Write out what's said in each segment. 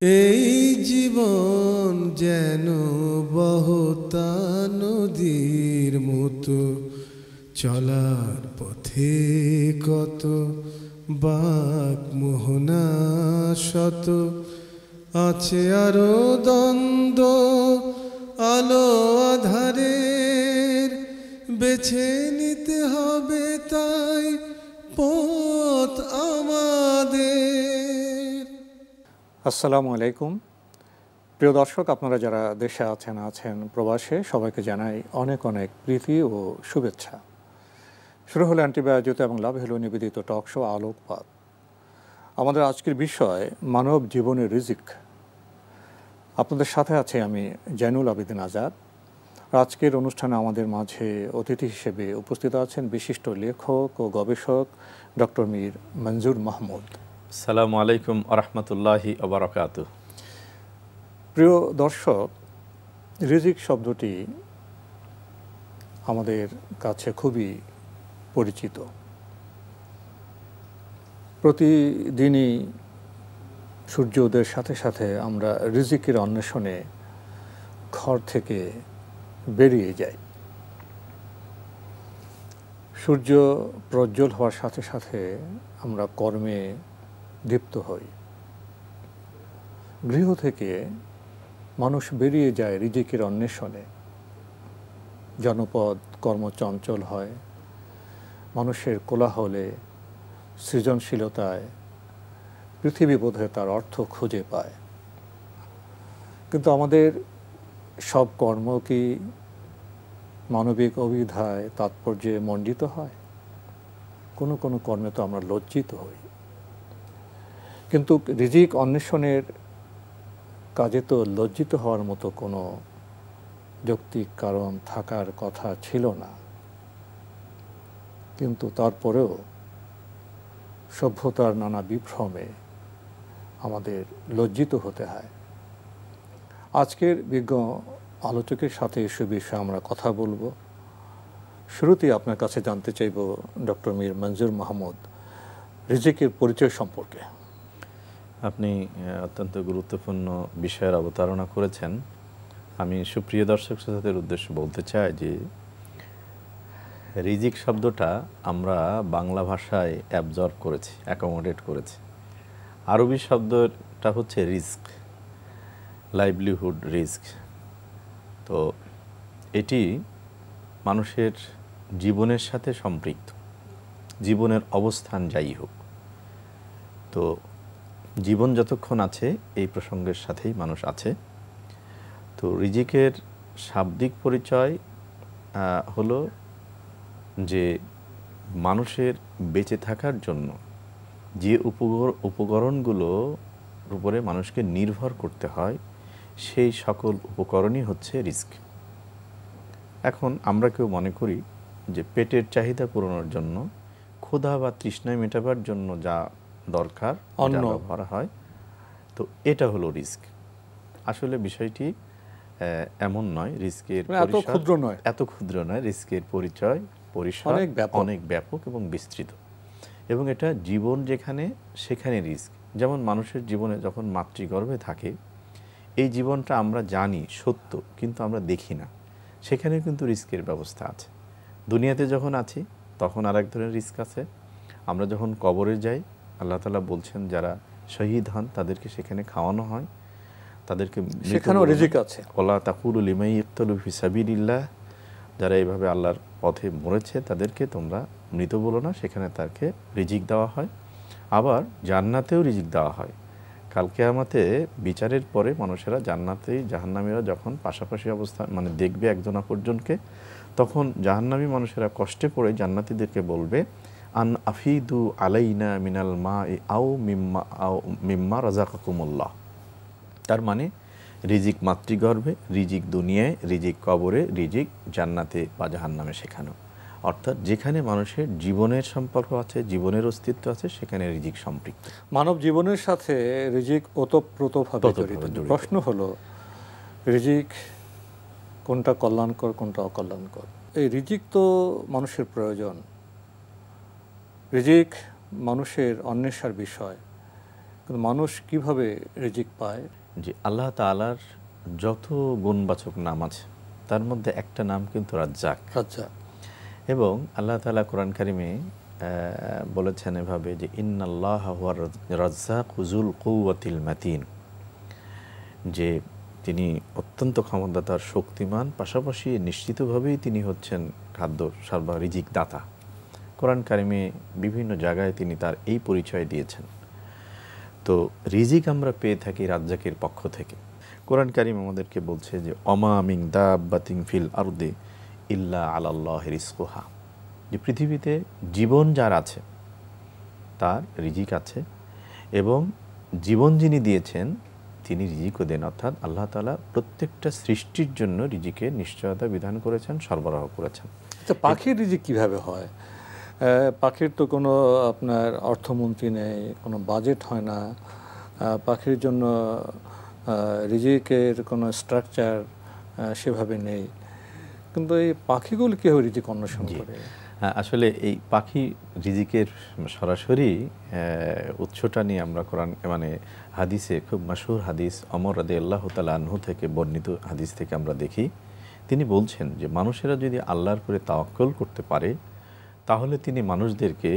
এই জীবন যেন বহতা নদীর মতো, চলার পথে কত বাক মোহনা শত, আছে আরো দ্বন্দ্ব আলো আধারের, বেছে নিতে হবে তাই পথ আমাদের। আসসালামু আলাইকুম প্রিয় দর্শক, আপনারা যারা দেশে আছেন প্রবাসে, সবাইকে জানাই অনেক অনেক প্রীতি ও শুভেচ্ছা। শুরু হলো অ্যান্টিবায়োটিক এবং লাভ হলো নিবেদিত টক শো আলোকপাত। আমাদের আজকের বিষয় মানব জীবনের রিজিক। আপনাদের সাথে আছে আমি জয়নুল আবেদিন আজাদ। আজকের অনুষ্ঠানে আমাদের মাঝে অতিথি হিসেবে উপস্থিত আছেন বিশিষ্ট লেখক ও গবেষক ডক্টর মীর মঞ্জুর মাহমুদ। আসসালামু আলাইকুম আরহামতুল্লাহি ওবারাকাতুহু। প্রিয় দর্শক, রিজিক শব্দটি আমাদের কাছে খুবই পরিচিত। প্রতিদিনই সূর্যোদয়ের সাথে সাথে আমরা রিজিকের অন্বেষণে ঘর থেকে বেরিয়ে যাই। সূর্য প্রজ্জ্বল হওয়ার সাথে সাথে আমরা কর্মে দীপ্ত হই। গৃহ থেকে মানুষ বেরিয়ে যায় রিজিকের অন্বেষণে। জনপদ কর্মচঞ্চল হয়, মানুষের কোলাহলে সৃজনশীলতায় পৃথিবী বোধহয় তার অর্থ খুঁজে পায়। কিন্তু আমাদের সব কর্ম কি মানবিক অভিধায় তাৎপর্যে মণ্ডিত হয়? কোনো কোনো কর্মে তো আমরা লজ্জিত হই। কিন্তু রিজিক অন্বেষণের কাজে তো লজ্জিত হওয়ার মতো কোনো যৌক্তিক কারণ থাকার কথা ছিল না। কিন্তু তারপরেও সভ্যতার নানা বিভ্রমে আমাদের লজ্জিত হতে হয়। আজকের বিজ্ঞ আলোচকের সাথে এসব বিষয়ে আমরা কথা বলবো। শুরুতেই আপনার কাছে জানতে চাইব ডক্টর মীর মঞ্জুর মাহমুদ, রিজিকের পরিচয় সম্পর্কে। আপনি অত্যন্ত গুরুত্বপূর্ণ বিষয়ের অবতারণা করেছেন। আমি সুপ্রিয় দর্শক শ্রোতাদের উদ্দেশ্যে বলতে চাই যে রিজিক শব্দটা আমরা বাংলা ভাষায় অ্যাবজর্ব করেছি, অ্যাকোমোডেট করেছি। আরবি শব্দটা হচ্ছে রিস্ক, লাইভলিহুড রিস্ক। তো এটি মানুষের জীবনের সাথে সম্পৃক্ত, জীবনের অবস্থান যাই হোক। তো জীবন যতক্ষণ আছে এই প্রসঙ্গের সাথেই মানুষ আছে। তো রিজিকের শাব্দিক পরিচয় হলো যে মানুষের বেঁচে থাকার জন্য যে উপকরণগুলোর উপরে মানুষকে নির্ভর করতে হয়, সেই সকল উপকরণই হচ্ছে রিস্ক। এখন আমরা কেউ মনে করি যে পেটের চাহিদা পূরণের জন্য, ক্ষুধা বা তৃষ্ণায় মেটাবার জন্য যা দরকার অন্ন ব্যবহার হয়, তো এটা হলো রিস্ক। আসলে বিষয়টি এমন নয়। রিস্কের এত ক্ষুদ্র নয়। রিস্কের পরিসর অনেক ব্যাপক এবং বিস্তৃত, এবং এটা জীবন যেখানে সেখানে রিস্ক। যেমন মানুষের জীবনে যখন মাতৃগর্ভে থাকে, এই জীবনটা আমরা জানি সত্য, কিন্তু আমরা দেখি না, সেখানে কিন্তু রিস্কের ব্যবস্থা আছে। দুনিয়াতে যখন আছি তখন আরেক ধরনের রিস্ক আছে। আমরা যখন কবরে যাই, আল্লাহ তাআলা বলছেন যারা শহীদ হন তাদেরকে সেখানে খাওয়ানো হয়, তাদেরকে সেখানেও রিজিক আছে। ওয়ালা তাকুলু লিমান ইয়ুকতালু ফি সাবিলিল্লাহ, যারা এইভাবে আল্লাহর পথে মরেছে তাদেরকে তোমরা মৃত বলো না, সেখানে তাকে রিজিক দেওয়া হয়। আবার জান্নাতেও রিজিক দেওয়া হয়। কাল কিয়ামতে বিচারের পরে মানুষেরা জান্নাতেই, জাহান্নামীরা যখন পাশাপাশি অবস্থান দেখবে একজন অপরজনকে, তখন জাহান্নামী মানুষেরা কষ্টে পড়ে জান্নাতীদেরকে বলবে আন আফিদু আলাইনা মিনাল মাই আও মিম্মা রাযাকাকুমুল্লাহ। তার মানে রিজিক মাতৃগর্ভে, রিজিক দুনিয়ায়, রিজিক কবরে, রিজিক জান্নাতে বা জাহান্নামে, সেখানেও। অর্থাৎ যেখানে মানুষের জীবনের সম্পর্ক আছে, জীবনের অস্তিত্ব আছে, সেখানে রিজিক সম্পৃক্ত। মানব জীবনের সাথে রিজিক ওতপ্রোতভাবে জড়িত। প্রশ্ন হলো, রিজিক কোনটা কল্যাণকর, কোনটা অকল্যাণকর? এই রিজিক তো মানুষের প্রয়োজন, রিজিক মানুষের অন্বেষার বিষয়। কিন্তু মানুষ কিভাবে রিজিক পায়? যে আল্লাহ তাআলার যত গুণবাচক নাম আছে তার মধ্যে একটা নাম কিন্তু রাজ্জাক। আচ্ছা, এবং আল্লাহ তাআলা কোরআন কারিমে বলেছেন এভাবে যে ইন্নাল্লাহা হুয়ার রাজ্জাকু যুল কুওয়াতিল মাতিন, যে তিনি অত্যন্ত ক্ষমতাধর, শক্তিমান, পাশাপাশি নিশ্চিতভাবেই তিনি হচ্ছেন খাদ্য সরবরাহ রিজিক দাতা। কোরআন কারিমে বিভিন্ন জায়গায় তিনি তার এই পরিচয় দিয়েছেন। তো রিজিক আমরা পেয়ে থাকি রাজ্জাকের পক্ষ থেকে। কোরআন কারিম আমাদেরকে বলছে যে অমা মিন দাব্বাতিন ফিল আরদি ইল্লা আলাল্লাহি রিজকুহা, যে পৃথিবীতে জীবন যার আছে তার রিজিক আছে, এবং জীবন যিনি দিয়েছেন তিনি রিজিকও দেন। অর্থাৎ আল্লাহ তাআলা প্রত্যেকটা সৃষ্টির জন্য রিজিকের নিশ্চয়তা বিধান করেছেন, সরবরাহ করেছেন। আচ্ছা, পাখির রিজিক কিভাবে হয়? পাখির তো কোনো আপনার অর্থমন্ত্রী নেই, কোনো বাজেট হয় না, পাখির জন্য রিজিকের কোনো স্ট্রাকচার সেভাবে নেই, কিন্তু এই পাখিগুলো কীভাবে রিজিক অন্বেষণ করে? হ্যাঁ, আসলে এই পাখি রিজিকের সরাসরি উৎসটা নিয়ে আমরা কোরআন মানে হাদিসে খুব মাশহুর হাদিস ওমর রাদিয়াল্লাহু তাআলা আনহু থেকে বর্ণিত হাদিস থেকে আমরা দেখি, তিনি বলছেন যে মানুষেরা যদি আল্লাহর উপরে তাওয়াক্কুল করতে পারে তাহলে তিনি মানুষদেরকে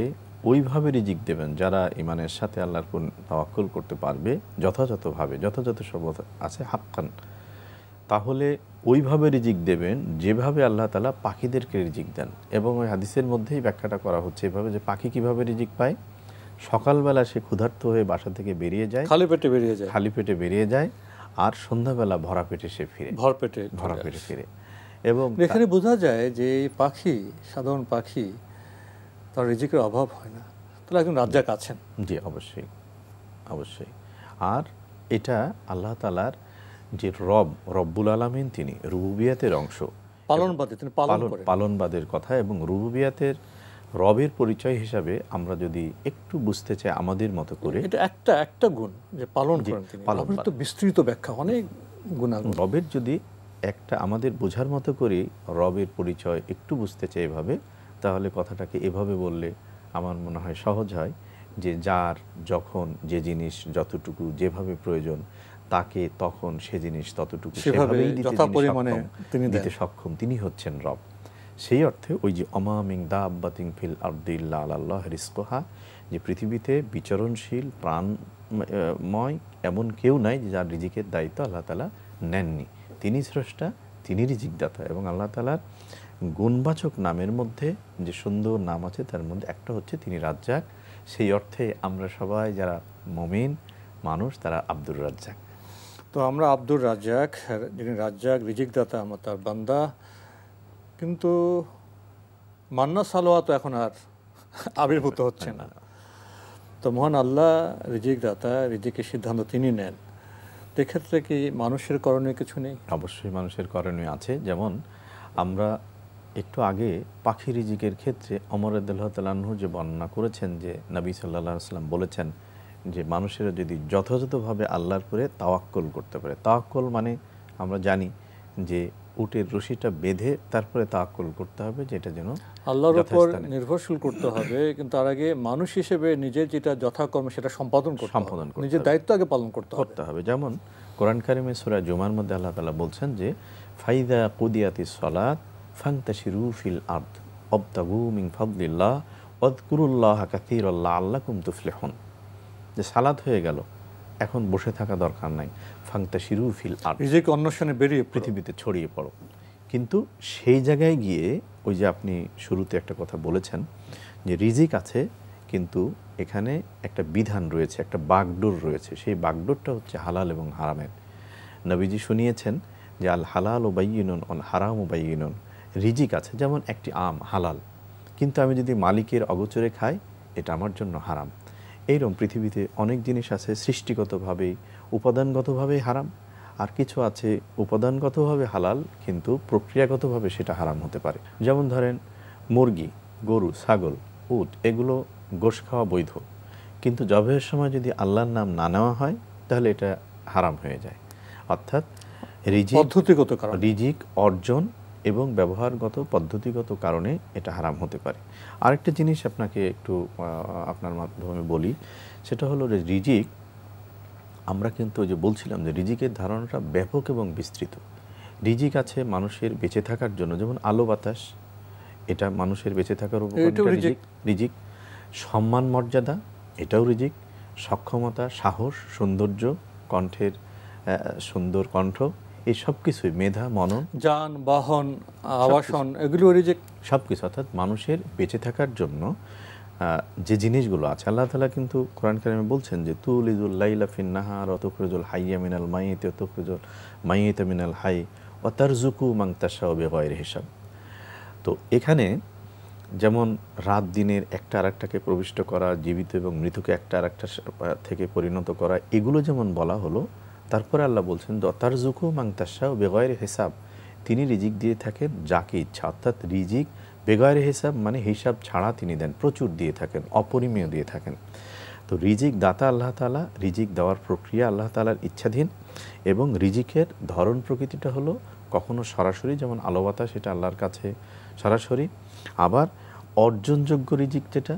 ওইভাবে রিজিক দেবেন যারা ইমানের সাথে আল্লাহর উপর তাওয়াক্কুল করতে পারবে যথাযথভাবে, যথাযথ শব্দ আছে হাক্কান, তাহলে ওইভাবে রিজিক দেবেন যেভাবে আল্লাহ তাআলা পাখিদেরকে রিজিক দেন। এবং ওই হাদিসের মধ্যেই ব্যাখ্যাটা করা হচ্ছে এভাবে যে পাখি কিভাবে রিজিক পায়, সকালবেলা সে ক্ষুধার্ত হয়ে বাসা থেকে বেরিয়ে যায়, খালি পেটে বেরিয়ে যায়, খালি পেটে বেরিয়ে যায়, আর সন্ধ্যাবেলা ভরা পেটে সে ফিরে, ভরা পেটে ফিরে। এবং এখানে বোঝা যায় যে এই পাখি, সাধারণ পাখি, তার রিজিকের অভাব হয় না, তাহলে একজন রাজ্জাক আছেন। জি, অবশ্যই অবশ্যই। আর এটা আল্লাহ তাআলার যে রব্বুল আলামিন, তিনি রুবুবিয়াতের অংশ, পালনবাদী, তিনি পালনবাদের কথা, এবং রুবুবিয়াতের রবের পরিচয় হিসাবে আমরা যদি একটু বুঝতে চাই আমাদের মতো করে, এটা একটা গুণ যে পালন করেন তিনি। রবের তো বিস্তৃত ব্যাখ্যা, অনেক গুণাগুণ। রবের যদি একটা আমাদের বোঝার মতো করে রবের পরিচয় একটু বুঝতে চাই এভাবে, তাহলে কথাটাকে এভাবে বললে আমার মনে হয় সহজ হয়, যে যার যখন যে জিনিস যতটুকু যেভাবে প্রয়োজন তাকে তখন সে জিনিস ততটুকু সেভাবেই দিতে সক্ষম, তিনি হচ্ছেন রব। সেই অর্থে ওই যে অমা মিন দাব্বাতিন ফিল আরদি ইল্লা আলাল্লাহি রিজকুহা, যে পৃথিবীতে বিচরণশীল প্রাণময় এমন কেউ নাই যার রিজিকের দায়িত্ব আল্লাহ তাআলা নেননি। তিনি স্রষ্টা, তিনি রিজিকদাতা। এবং আল্লাহ তাআলার গুণবাচক নামের মধ্যে যে সুন্দর নাম আছে তার মধ্যে একটা হচ্ছে তিনি রাজ্জাক। সেই অর্থে আমরা সবাই যারা মুমিন মানুষ তারা আব্দুর রাজ্জাক। তো আমরা আব্দুর রাজ্জাক, যিনি রাজ্জাক, রিজিকদাতা, আমরা তার বান্দা। কিন্তু মান্না সালোয়া তো এখন আর আবির্ভূত হচ্ছে না। তো মহান আল্লাহ রিজিকদাতা, রিজিকের সিদ্ধান্ত তিনি নেন। এক্ষেত্রে কি মানুষের করণীয় কিছু নেই? অবশ্যই মানুষের করণীয় আছে। যেমন আমরা একটু আগে পাখি রিজিকের ক্ষেত্রে ওমর রাদিয়াল্লাহু তাআলা আনহু যে বর্ণনা করেছেন যে নবী সাল্লাল্লাহু আলাইহি ওয়াসাল্লাম বলেছেন যে মানুষেরা যদি যথাযথভাবে আল্লাহর উপরে তাওয়াক্কুল করতে পারে, তাওয়াক্কুল মানে আমরা জানি যে উটের রশিটা বেঁধে তারপরে তাওয়াক্কুল করতে হবে, যেটা যেন আল্লাহর উপর নির্ভরশীল করতে হবে, কিন্তু তার আগে মানুষ হিসেবে নিজের যেটা যথাকর্ম সেটা সম্পাদন করতে হবে, নিজের দায়িত্ব আগে পালন করতে হবে। যেমন কোরআন কারিমে সূরা জুমার মধ্যে আল্লাহ তাআলা বলছেন যে ফাইদা কুদিয়াতিস সালাত ফান্তাশিরু ফিল আরদ ওয়াবতাগু মিন ফাদলিল্লাহ ওয়াযকুরুল্লাহা কাসীরান লাআল্লাকুম তুফলিহুন, যে সালাত হয়ে গেল, এখন বসে থাকা দরকার নাই, ফান্তাশিরু ফিল আরদ, রিজিক অন্বেষণে বেরিয়ে পৃথিবীতে ছড়িয়ে পড়ো। কিন্তু সেই জায়গায় গিয়ে ওই যে আপনি শুরুতে একটা কথা বলেছেন যে রিজিক আছে, কিন্তু এখানে একটা বিধান রয়েছে, একটা বাগডোর রয়েছে। সেই বাগডোরটা হচ্ছে হালাল এবং হারামের। নবীজি শুনিয়েছেন যে আল হালাল ও বাইয়িনুন আল হারাম ও বাইয়িনুন। রিজিক আছে, যেমন একটি আম হালাল, কিন্তু আমি যদি মালিকের অগোচরে খাই এটা আমার জন্য হারাম। এইরকম পৃথিবীতে অনেক জিনিস আছে সৃষ্টিগতভাবে উপাদানগতভাবে হারাম, আর কিছু আছে উপাদানগতভাবে হালাল কিন্তু প্রক্রিয়াগতভাবে সেটা হারাম হতে পারে। যেমন ধরেন মুরগি, গরু, ছাগল, উট, এগুলো গোশ খাওয়া বৈধ, কিন্তু জবেহের সময় যদি আল্লাহর নাম না নেওয়া হয় তাহলে এটা হারাম হয়ে যায়। অর্থাৎ রিজিক অর্জন এবং ব্যবহারগত পদ্ধতিগত কারণে এটা হারাম হতে পারে। আরেকটা জিনিস আপনাকে একটু আপনার মাধ্যমে বলি, সেটা হলো যে রিজিক আমরা কিন্তু ওই যে বলছিলাম যে রিজিকের ধারণাটা ব্যাপক এবং বিস্তৃত। রিজিক আছে মানুষের বেঁচে থাকার জন্য, যেমন আলো বাতাস, এটা মানুষের বেঁচে থাকার উপকরণ, রিজিক। রিজিক সম্মান মর্যাদা, এটাও রিজিক। সক্ষমতা, সাহস, সৌন্দর্য, কণ্ঠের সুন্দর কণ্ঠ, এই সব কিছুই, মেধা, মনন, যান বাহন, আবাসন, এগুলো রিজিক। সব কিছু, অর্থাৎ মানুষের বেঁচে থাকার জন্য যে জিনিসগুলো আছে, আল্লাহ তাআলা কিন্তু কোরআন কারিমে বলছেন যে তুলিজুল লাইলা ফিন নাহার ওয়া তুখরিজুল হাইয়া মিনাল মাইয়িত ওয়া তুখরিজুল মাইয়িতা মিনাল হাই ওয়া তারযুকু মান তাশাউ বিগায়রি হিসাব। তো এখানে যেমন রাত দিনের একটা আরেকটাকে প্রবিষ্ট করা, জীবিত এবং মৃতকে একটা আরেকটা থেকে পরিণত করা, এগুলো যেমন বলা হলো, তারপরে আল্লাহ বলছেন তারযুকু মান তাশাউ বিগায়রি হিসাব, তিনি রিজিক দিয়ে থাকেন যাকে ইচ্ছা। অর্থাৎ রিজিক বেগায়রে হিসাব মানে হিসাব ছাড়া তিনি দেন, প্রচুর দিয়ে থাকেন, অপরিমেয় দিয়ে থাকেন। তো রিজিক দাতা আল্লাহ তাআলা, রিজিক দেওয়ার প্রক্রিয়া আল্লাহ তাআলার ইচ্ছাধীন, এবং রিজিকের ধরন প্রকৃতিটা হলো কখনো সরাসরি, যেমন আলো বাতাস, সেটা আল্লাহর কাছে সরাসরি। আবার অর্জনযোগ্য রিজিক যেটা,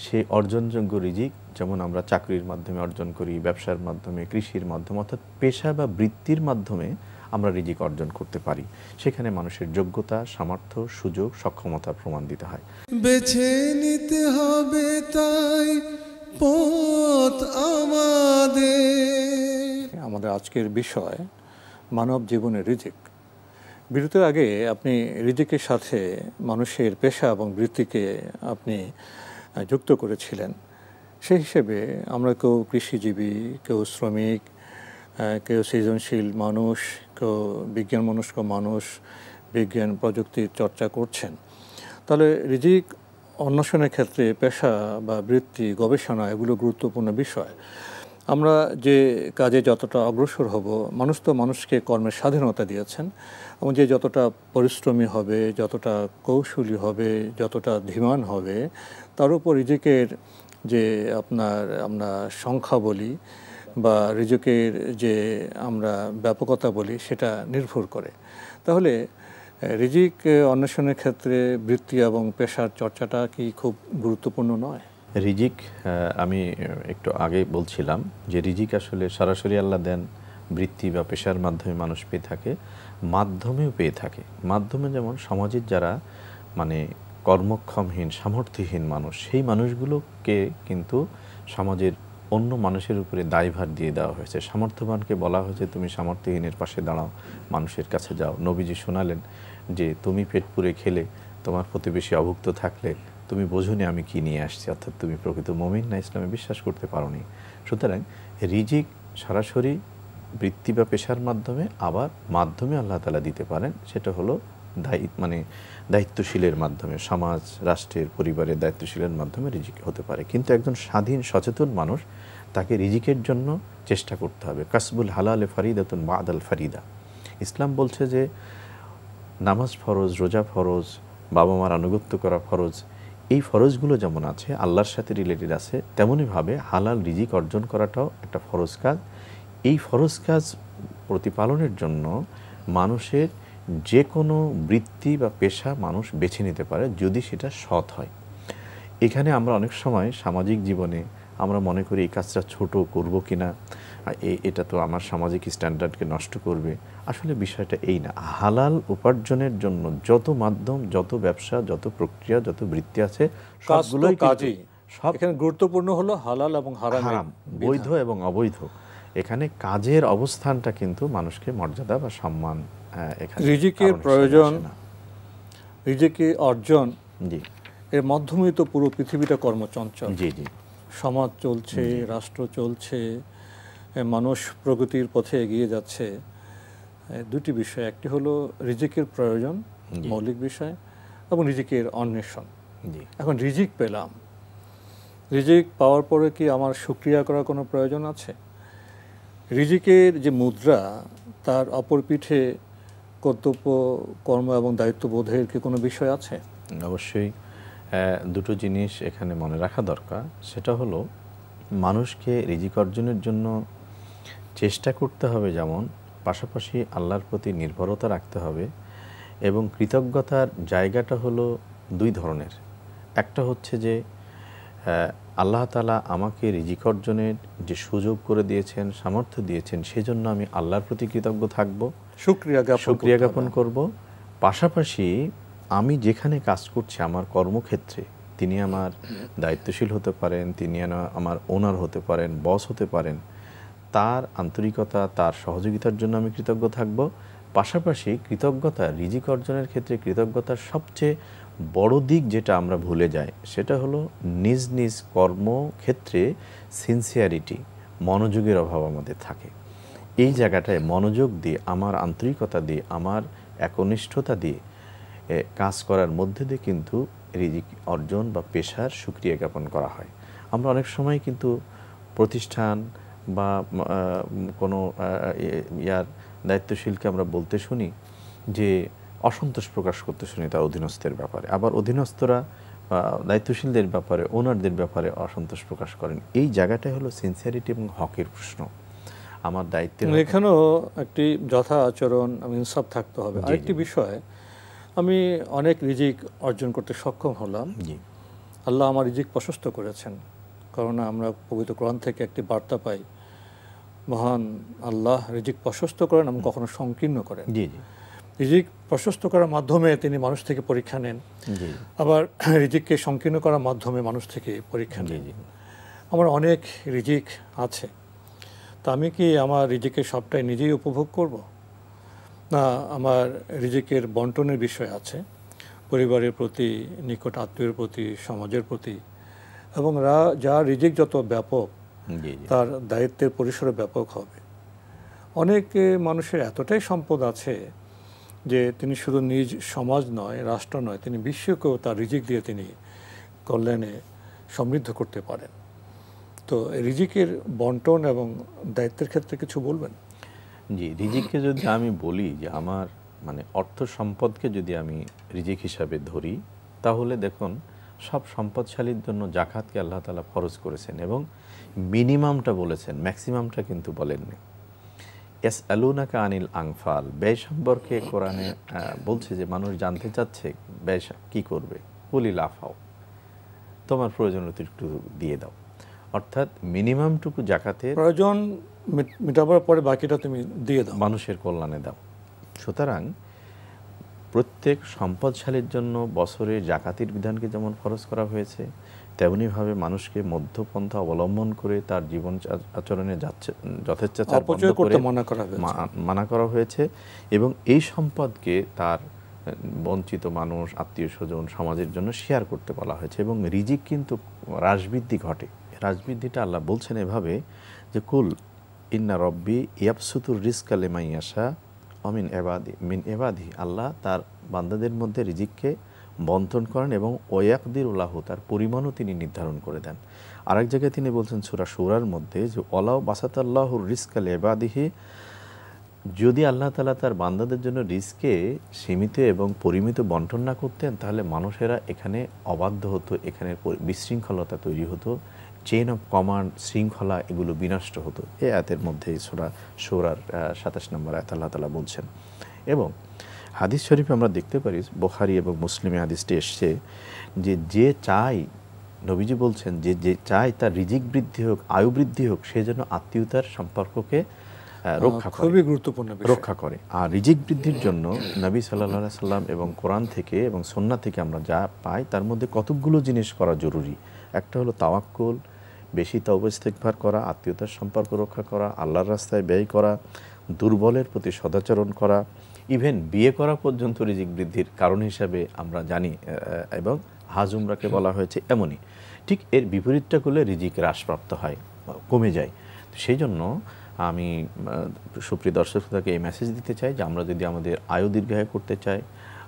সেই অর্জনযোগ্য রিজিক যেমন আমরা চাকরির মাধ্যমে অর্জন করি, ব্যবসার মাধ্যমে, কৃষির মাধ্যমে, অর্থাৎ পেশা বা বৃত্তির মাধ্যমে আমরা রিজিক অর্জন করতে পারি। সেখানে মানুষের যোগ্যতা, সামর্থ্য, সুযোগ, সক্ষমতার প্রমাণ দিতে হয়। বেছে নিতে হবে তাই পথ আমাদের আজকের বিষয় মানব জীবনের রিজিক। বিরতির আগে আপনি রিজিকের সাথে মানুষের পেশা এবং বৃত্তিকে আপনি যুক্ত করেছিলেন। সেই হিসেবে আমরা কেউ কৃষিজীবী, কেউ শ্রমিক, কেউ সৃজনশীল মানুষ, কেউ বিজ্ঞান মনস্ক মানুষ, বিজ্ঞান প্রযুক্তির চর্চা করছেন। তাহলে রিজিক অন্বেষণের ক্ষেত্রে পেশা বা বৃত্তি, গবেষণা, এগুলো গুরুত্বপূর্ণ বিষয়। আমরা যে কাজে যতটা অগ্রসর হব, মানুষ তো মানুষকে কর্মের স্বাধীনতা দিয়েছেন, এবং যে যতটা পরিশ্রমী হবে, যতটা কৌশলী হবে, যতটা ধীমান হবে, তার উপর রিজিকের যে আমরা সংখ্যা বলি বা রিজিকের যে আমরা ব্যাপকতা বলি, সেটা নির্ভর করে। তাহলে রিজিক অন্বেষণের ক্ষেত্রে বৃত্তি এবং পেশার চর্চাটা কি খুব গুরুত্বপূর্ণ নয়? রিজিক, আমি একটু আগে বলছিলাম যে রিজিক আসলে সরাসরি আল্লাহ দেন, বৃত্তি বা পেশার মাধ্যমে মানুষ পেয়ে থাকে, মাধ্যমেও পেয়ে থাকে। মাধ্যমে যেমন সমাজের যারা মানে কর্মক্ষমহীন, সামর্থ্যহীন মানুষ, সেই মানুষগুলোকে কিন্তু সমাজের অন্য মানুষের উপরে দায়ভার দিয়ে দেওয়া হয়েছে। সামর্থ্যবানকে বলা হয়েছে তুমি সামর্থ্যহীনের পাশে দাঁড়াও, মানুষের কাছে যাও। নবীজি শোনালেন যে তুমি পেট পুরে খেলে, তোমার প্রতিবেশী অভুক্ত থাকলে তুমি বোঝোনি আমি কি নিয়ে আসছি, অর্থাৎ তুমি প্রকৃত মুমিন না, ইসলামে বিশ্বাস করতে পারোনি। সুতরাং রিজিক সরাসরি বৃত্তি বা পেশার মাধ্যমে, আবার মাধ্যমে আল্লাহ তাআলা দিতে পারেন, সেটা হলো দায়িত্বশীলের মাধ্যমে, সমাজ, রাষ্ট্রের, পরিবারের দায়িত্বশীলের মাধ্যমে রিজিক হতে পারে। কিন্তু একজন স্বাধীন সচেতন মানুষ, তাকে রিজিকের জন্য চেষ্টা করতে হবে। কাসবুল হালালে ফারিদাতুন বাদাল ফারিদা। ইসলাম বলছে যে নামাজ ফরজ, রোজা ফরজ, বাবা মার আনুগত্য করা ফরজ, এই ফরজগুলো যেমন আছে, আল্লাহর সাথে রিলেটেড আছে, তেমনইভাবে হালাল রিজিক অর্জন করাটাও একটা ফরজ কাজ। এই ফরজ কাজ প্রতিপালনের জন্য মানুষের যে কোনো বৃত্তি বা পেশা মানুষ বেছে নিতে পারে, যদি সেটা সৎ হয়। এখানে আমরা অনেক সময় সামাজিক জীবনে আমরা মনে করি এই কাজটা ছোট, করব কিনা, এটা তো আমার সামাজিক স্ট্যান্ডার্ডকে নষ্ট করবে। আসলে বিষয়টা এই না। হালাল উপার্জনের জন্য যত মাধ্যম, যত ব্যবসা, যত প্রক্রিয়া, যত বৃত্তি আছে, সবগুলোই কাজই। সব এখানে গুরুত্বপূর্ণ হলো হালাল এবং হারাম, বৈধ এবং অবৈধ। এখানে কাজের অবস্থানটা কিন্তু মানুষকে মর্যাদা বা সম্মান, এখানে রিজিকের প্রয়োজন, রিজিকে অর্জন, জি, এর মাধ্যমেই তো পুরো পৃথিবীটা কর্মচঞ্চল। জি জি, সমাজ চলছে, রাষ্ট্র চলছে, মানুষ প্রগতির পথে এগিয়ে যাচ্ছে। দুটি বিষয়, একটি হলো রিজিকের প্রয়োজন, মৌলিক বিষয়, এবং রিজিকের অন্বেষণ। এখন রিজিক পেলাম, রিজিক পাওয়ার পরে কি আমার শুকরিয়া করার কোনো প্রয়োজন আছে? রিজিকের যে মুদ্রা, তার অপর পিঠে কর্তব্য, কর্ম এবং দায়িত্ববোধের কি কোনো বিষয় আছে? অবশ্যই দুটো জিনিস এখানে মনে রাখা দরকার। সেটা হলো মানুষকে রিজিক অর্জনের জন্য চেষ্টা করতে হবে যেমন, পাশাপাশি আল্লাহর প্রতি নির্ভরতা রাখতে হবে। এবং কৃতজ্ঞতার জায়গাটা হলো দুই ধরনের। একটা হচ্ছে যে আল্লাহ তাআলা আমাকে রিজিক অর্জনের যে সুযোগ করে দিয়েছেন, সামর্থ্য দিয়েছেন, সেজন্য আমি আল্লাহর প্রতি কৃতজ্ঞ থাকব, শুকরিয়া জ্ঞাপন করব। পাশাপাশি আমি যেখানে কাজ করছি আমার কর্মক্ষেত্রে, তিনি আমার দায়িত্বশীল হতে পারেন, তিনি আমার ওনার হতে পারেন, বস হতে পারেন, তার আন্তরিকতা, তার সহযোগিতার জন্য আমি কৃতজ্ঞ থাকব। পাশাপাশি কৃতজ্ঞতা, রিজিক অর্জনের ক্ষেত্রে কৃতজ্ঞতার সবচেয়ে বড় দিক যেটা আমরা ভুলে যাই, সেটা হলো নিজ নিজ কর্মক্ষেত্রে সিনসিয়ারিটি, মনোযোগের অভাব আমাদের থাকে। এই জায়গাটায় মনোযোগ দিয়ে, আমার আন্তরিকতা দিয়ে, আমার একনিষ্ঠতা দিয়ে কাজ করার মধ্যে দিয়ে কিন্তু রিজিক অর্জন বা পেশার শুকরিয়া জ্ঞাপন করা হয়। আমরা অনেক সময় কিন্তু প্রতিষ্ঠান বা কোনো দায়িত্বশীলকে আমরা বলতে শুনি যে অসন্তোষ প্রকাশ করতে শুনি তার অধীনস্থের ব্যাপারে, আবার অধীনস্থরা দায়িত্বশীলদের ব্যাপারে, ওনারদের ব্যাপারে অসন্তোষ প্রকাশ করেন। এই জায়গাটাই হলো সিনসিয়ারিটি এবং হকের প্রশ্ন। আমার দায়িত্বের এখানেও একটি যথা আচরণ, ইনসাফ থাকতে হবে। আরেকটি বিষয়, আমি অনেক রিজিক অর্জন করতে সক্ষম হলাম, আল্লাহ আমার রিজিক প্রশস্ত করেছেন। কারণ আমরা পবিত্র কোরআন থেকে একটি বার্তা পাই, মহান আল্লাহ রিজিক প্রশস্ত করেন এবং কখনো সংকীর্ণ করেন। রিজিক প্রশস্ত করার মাধ্যমে তিনি মানুষ থেকে পরীক্ষা নেন, আবার রিজিককে সংকীর্ণ করার মাধ্যমে মানুষ থেকে পরীক্ষা নেন। আমার অনেক রিজিক আছে, তা আমি কি আমার রিজিকের সবটাই নিজেই উপভোগ করব? না, আমার রিজিকের বন্টনের বিষয় আছে, পরিবারের প্রতি, নিকট আত্মীয়ের প্রতি, সমাজের প্রতি, এবং যার রিজিক যত ব্যাপক তার দায়িত্বের পরিসরে ব্যাপক হবে। অনেক মানুষের এতটাই সম্পদ আছে যে তিনি শুধু নিজ সমাজ নয়, রাষ্ট্র নয়, তিনি বিশ্বকেও তার রিজিক দিয়ে তিনি কল্যাণে সমৃদ্ধ করতে পারেন। তো রিজিকের বন্টন এবং দায়িত্বের ক্ষেত্রে কিছু বলবেন? জি, রিজিককে যদি আমি বলি যে আমার অর্থ সম্পদকে যদি আমি রিজিক হিসাবে ধরি, তাহলে দেখুন সব সম্পদশালীর জন্য জাকাতকে আল্লাহ তাআলা ফরজ করেছেন এবং মিনিমামটা বলেছেন, ম্যাক্সিমামটা কিন্তু বলেননি। ইয়াসআলুনাকা আনিল আনফাল, ব্যয় সম্পর্কে কোরআনে বলছে যে মানুষ জানতে চাচ্ছে ব্যয় কি করবে, কুলিল আফাও, তোমার প্রয়োজন একটু দিয়ে দাও। অর্থাৎ মিনিমামটুকু জাকাতের প্রয়োজন মেটাবার পরে বাকিটা তুমি দিয়ে দাও, মানুষের কল্যাণে দাও। সুতরাং প্রত্যেক সম্পদশালীর জন্য বছরে জাকাতের বিধানকে যেমন ফরজ করা হয়েছে, তেমনিভাবে মানুষকে মধ্যপন্থা অবলম্বন করে তার জীবন আচরণে যথেচ্ছাচার মানা করা হয়েছে এবং এই সম্পদকে তার বঞ্চিত মানুষ, আত্মীয় স্বজন, সমাজের জন্য শেয়ার করতে বলা হয়েছে। এবং রিজিক কিন্তু হ্রাসবৃদ্ধি ঘটে। হ্রাসবৃদ্ধিটা আল্লাহ বলছেন এভাবে যে কুল ইন্না রব্বি ইয়াবসুতুর রিজকা লিমান ইয়াশা মিন ইবাদি, আল্লাহ তার বান্দাদের মধ্যে রিজিককে বন্টন করেন এবং ওয়াকদিরু লাহু, তার পরিমাণও তিনি নির্ধারণ করে দেন। আরেক জায়গায় তিনি বলছেন সূরা শুরার মধ্যে যে ওয়ালাউ বাসাতাল্লাহুর রিজকা লিইবাদিহি, যদি আল্লাহ তাআলা তার বান্দাদের জন্য রিজকে সীমিত এবং পরিমিত বন্টন না করতেন, তাহলে মানুষেরা এখানে অবাধ্য হতো, এখানে বিশৃঙ্খলতা তৈরি হতো, চেইন অফ কমান্ড, শৃঙ্খলা এগুলো বিনষ্ট হতো। এই আয়াতের মধ্যে সূরা শুরার ২৭ নম্বর আয়াত আল্লাহ তাআলা বলছেন। এবং হাদিস শরীফে আমরা দেখতে পারি, বুখারী এবং মুসলিমে হাদিসটি এসছে যে চাই, নবীজি বলছেন যে চাই তার রিজিক বৃদ্ধি হোক, আয়ু বৃদ্ধি হোক, সে যেন আত্মীয়তার সম্পর্ককে রক্ষা করে, খুবই গুরুত্বপূর্ণ রক্ষা করে। আর রিজিক বৃদ্ধির জন্য নবী সাল্লাল্লাহু আলাইহি সাল্লাম এবং কোরআন থেকে এবং সুন্নাহ থেকে আমরা যা পাই, তার মধ্যে কতকগুলো জিনিস করা জরুরি। একটা হলো তাওয়াক্কুল, বেশি তাওবা ইস্তিগফার করা, আত্মীয়তার সম্পর্ক রক্ষা করা, আল্লাহর রাস্তায় ব্যয় করা, দুর্বলের প্রতি সদাচরণ করা, ইভেন বিয়ে করা পর্যন্ত রিজিক বৃদ্ধির কারণ হিসাবে আমরা জানি এবং হাজ উমরাকে বলা হয়েছে এমনই। ঠিক এর বিপরীতটা করলে রিজিক হ্রাসপ্রাপ্ত হয়, কমে যায়। তো সেই জন্য আমি সুপ্রিয় দর্শকদেরকে এই মেসেজ দিতে চাই যে আমরা যদি আমাদের আয়ু দীর্ঘায়ু করতে চাই,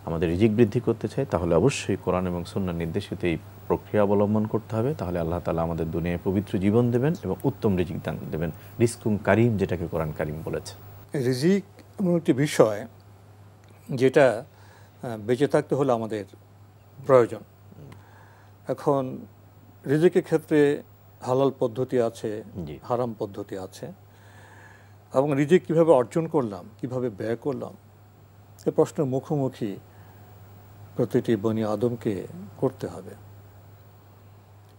আমাদের রিজিক বৃদ্ধি করতে চাই, তাহলে অবশ্যই কোরআন এবং সুন্নাহর নির্দেশিত এই প্রক্রিয়া অবলম্বন করতে হবে। তাহলে আল্লাহ তাআলা আমাদের দুনিয়ায় পবিত্র জীবন দেবেন এবং উত্তম রিজিক দান দেবেন, রিজকুম কারিম, যেটাকে কোরআন কারিম বলেছে। রিজিক এমন একটি বিষয় যেটা বেঁচে থাকতে হলে আমাদের প্রয়োজন। এখন রিজিকের ক্ষেত্রে হালাল পদ্ধতি আছে, হারাম পদ্ধতি আছে, এবং রিজিক কীভাবে অর্জন করলাম, কিভাবে ব্যয় করলাম, এ প্রশ্নের মুখোমুখি প্রতিটি বনি আদমকে করতে হবে।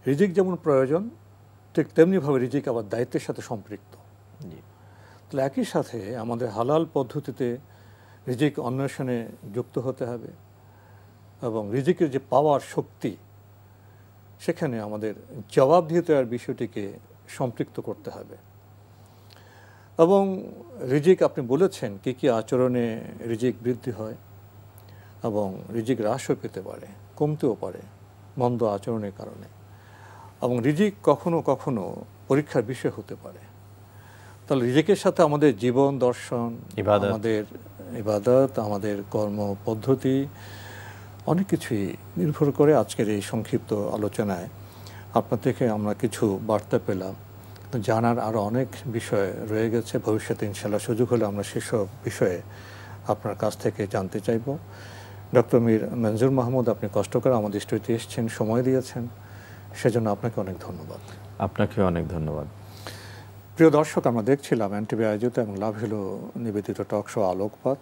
রিজিক যেমন প্রয়োজন, ঠিক তেমনিভাবে রিজিক আবার দায়িত্বের সাথে সম্পৃক্ত। তাহলে একই সাথে আমাদের হালাল পদ্ধতিতে রিজিক অন্বেষণে যুক্ত হতে হবে এবং রিজিকের যে পাওয়ার শক্তি, সেখানে আমাদের জবাবদিহিতার বিষয়টিকে সম্পৃক্ত করতে হবে। এবং রিজিক আপনি বলেছেন কী কী আচরণে রিজিক বৃদ্ধি হয় এবং রিজিক হ্রাসও পেতে পারে, কমতেও পারে মন্দ আচরণের কারণে, এবং রিজিক কখনো কখনো পরীক্ষার বিষয় হতে পারে। তাহলে রিজিকের সাথে আমাদের জীবন দর্শন, আমাদের ইবাদত, আমাদের কর্ম পদ্ধতি অনেক কিছুই নির্ভর করে। আজকের এই সংক্ষিপ্ত আলোচনায় আপনার থেকে আমরা কিছু বার্তা পেলাম, জানার আরও অনেক বিষয় রয়ে গেছে। ভবিষ্যতে ইনশাআল্লাহ সুযোগ হলে আমরা সেসব বিষয়ে আপনার কাছ থেকে জানতে চাইব। ডক্টর মীর মঞ্জুর মাহমুদ, আপনি কষ্ট করে আমাদের স্টুডিওতে এসেছেন, সময় দিয়েছেন, সেজন্য আপনাকে অনেক ধন্যবাদ। আপনাকে অনেক ধন্যবাদ। প্রিয় দর্শক, আমরা দেখছিলাম এনটিভি আয়োজিত এবং লাভ হলো নিবেদিত টক শো আলোকপাত।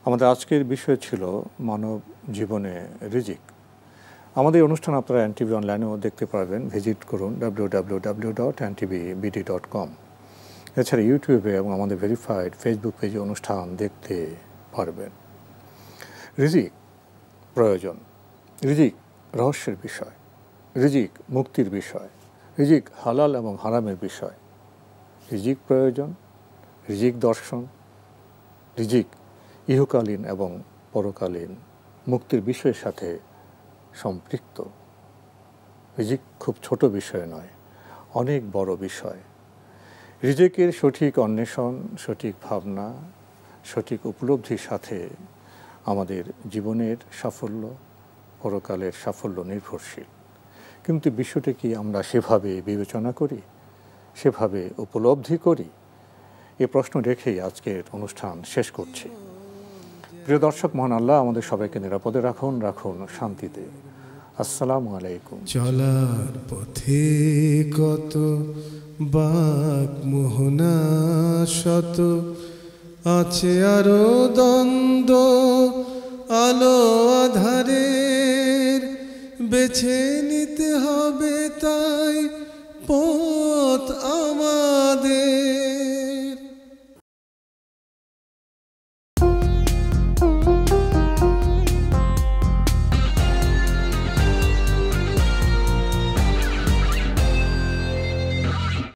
আমাদের আজকের বিষয় ছিল মানব জীবনে রিজিক। আমাদের অনুষ্ঠান আপনারা এনটিভি অনলাইনেও দেখতে পারবেন, ভিজিট করুন www.ntvbd.com। এছাড়া ইউটিউবে এবং আমাদের ভেরিফাইড ফেসবুক পেজে অনুষ্ঠান দেখতে পারবেন। রিজিক প্রয়োজন, রিজিক রহস্যের বিষয়, রিজিক মুক্তির বিষয়, রিজিক হালাল এবং হারামের বিষয়। রিজিক প্রয়োজন, রিজিক দর্শন, রিজিক ইহকালীন এবং পরকালীন মুক্তির বিষয়ের সাথে সম্পৃক্ত। রিজিক খুব ছোট বিষয় নয়, অনেক বড় বিষয়। রিজিকের সঠিক অন্বেষণ, সঠিক ভাবনা, সঠিক উপলব্ধির সাথে আমাদের জীবনের সাফল্য, পরকালের সাফল্য নির্ভরশীল। কিন্তু বিষয়টি কি আমরা সেভাবে বিবেচনা করি, সেভাবে উপলব্ধি করি? এ প্রশ্ন রেখেই আজকের অনুষ্ঠান শেষ করছি। প্রিয় দর্শক, মহান আল্লাহ আমাদের সবাইকে নিরাপদে রাখুন, রাখুন শান্তিতে। আসসালামু আলাইকুম। চলার পথে কত বাক মোহনা শত, আছে আরো দ্বন্দ্ব আলো আধারের, বেছে নিতে হবে তাই পথ আমাদের।